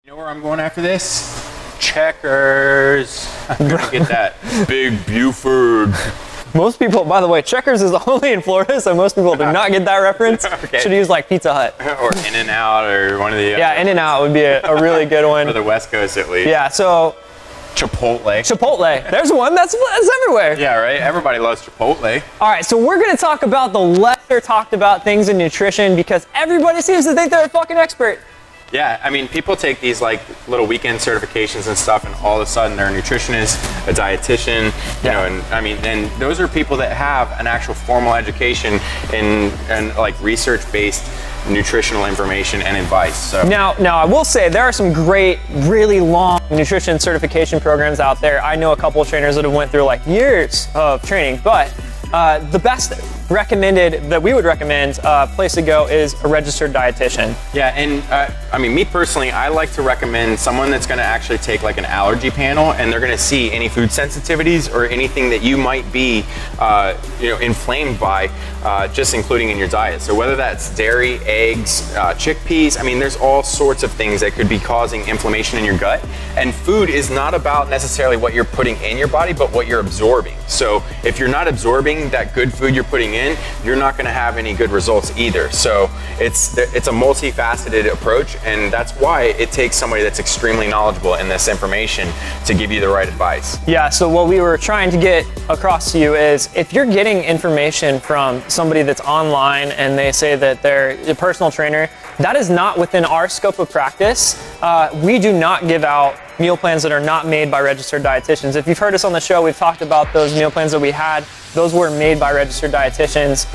You know where I'm going after this? Checkers. I'm gonna get that big Buford. Most people, by the way, Checkers is only in Florida, so most people do not get that reference. Okay. Should use like Pizza Hut. Or In-N-Out or one of the Yeah, In-N-Out would be a really good one. For the West Coast at least. Yeah, so Chipotle. Chipotle. There's one that's everywhere. Yeah, right? Everybody loves Chipotle. All right, so we're gonna talk about the lesser talked about things in nutrition because everybody seems to think they're a fucking expert. Yeah, I mean, people take these like little weekend certifications and stuff, and all of a sudden they're a nutritionist, a dietitian, you know, and I mean, and those are people that have an actual formal education in like research-based nutritional information and advice. So now I will say there are some great, really long nutrition certification programs out there. I know a couple of trainers that have went through like years of training, but the best recommended that we would recommend place to go is a registered dietitian. Yeah, and I mean, me personally, I like to recommend someone that's going to actually take like an allergy panel, and they're going to see any food sensitivities or anything that you might be, you know, inflamed by, just including in your diet. So whether that's dairy, eggs, chickpeas, I mean, there's all sorts of things that could be causing inflammation in your gut. And food is not about necessarily what you're putting in your body, but what you're absorbing. So if you're not absorbing that good food you're putting in, you're not going to have any good results either. So it's a multifaceted approach, and that's why it takes somebody that's extremely knowledgeable in this information to give you the right advice. Yeah, so what we were trying to get across to you is if you're getting information from somebody that's online and they say that they're a personal trainer, that is not within our scope of practice. We do not give out meal plans that are not made by registered dietitians. If you've heard us on the show, we've talked about those meal plans that we had. Those were made by registered dietitians,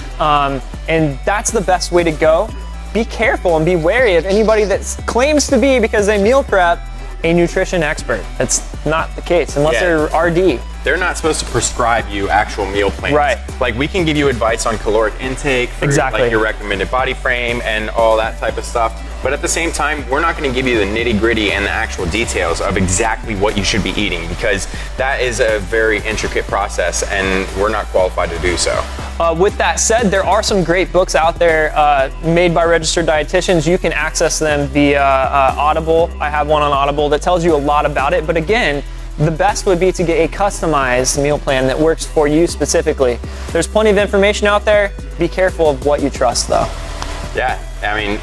and that's the best way to go. Be careful and be wary of anybody that claims to be, because they meal prep, a nutrition expert. That's not the case unless they're RD. They're not supposed to prescribe you actual meal plans. Right. Like, we can give you advice on caloric intake, for like your recommended body frame and all that type of stuff. But at the same time, we're not going to give you the nitty gritty and the actual details of exactly what you should be eating, because that is a very intricate process and we're not qualified to do so. With that said, there are some great books out there made by registered dietitians. You can access them via Audible. I have one on Audible that tells you a lot about it. But again, the best would be to get a customized meal plan that works for you specifically. There's plenty of information out there. Be careful of what you trust, though. Yeah, I mean,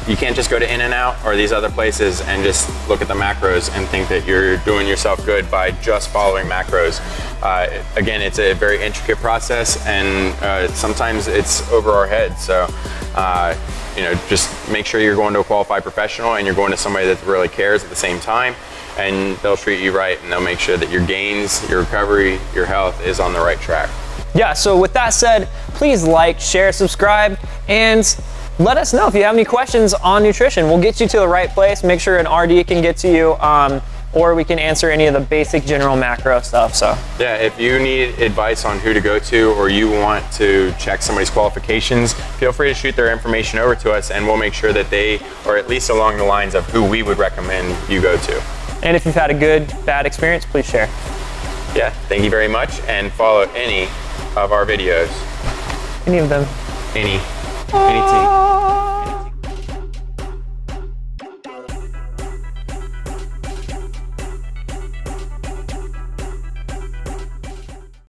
you can't just go to In-N-Out or these other places and just look at the macros and think that you're doing yourself good by just following macros. Again, it's a very intricate process, and sometimes it's over our heads. So, you know, just make sure you're going to a qualified professional and you're going to somebody that really cares at the same time, and they'll treat you right, and they'll make sure that your gains, your recovery, your health is on the right track. Yeah, so with that said, please like, share, subscribe, and let us know if you have any questions on nutrition. We'll get you to the right place, make sure an RD can get to you, or we can answer any of the basic general macro stuff. So yeah, if you need advice on who to go to, or you want to check somebody's qualifications, feel free to shoot their information over to us, and we'll make sure that they are at least along the lines of who we would recommend you go to. And if you've had a good, bad experience, please share. Yeah, thank you very much, and follow any of our videos. Any of them. Any. Anything.